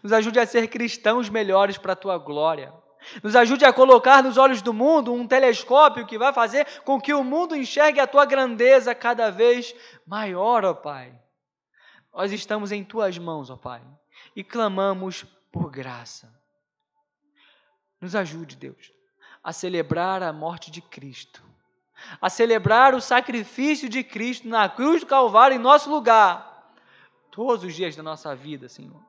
Nos ajude a ser cristãos melhores para a Tua glória. Nos ajude a colocar nos olhos do mundo um telescópio que vai fazer com que o mundo enxergue a Tua grandeza cada vez maior, ó Pai. Nós estamos em Tuas mãos, ó Pai, e clamamos por graça. Nos ajude, Deus, a celebrar a morte de Cristo, a celebrar o sacrifício de Cristo na cruz do Calvário em nosso lugar, todos os dias da nossa vida, Senhor.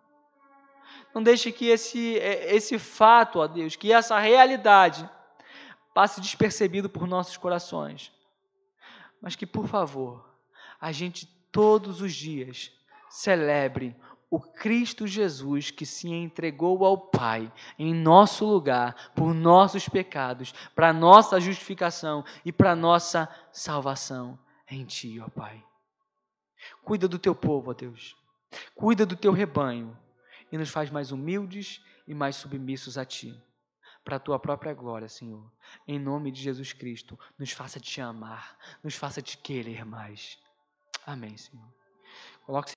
Não deixe que esse fato, ó Deus, que essa realidade passe despercebido por nossos corações, mas que, por favor, a gente todos os dias celebre o Cristo Jesus que se entregou ao Pai em nosso lugar, por nossos pecados, para nossa justificação e para nossa salvação em Ti, ó Pai. Cuida do Teu povo, ó Deus. Cuida do Teu rebanho e nos faz mais humildes e mais submissos a Ti, para a Tua própria glória, Senhor. Em nome de Jesus Cristo, nos faça Te amar, nos faça Te querer mais. Amém, Senhor. Coloque-se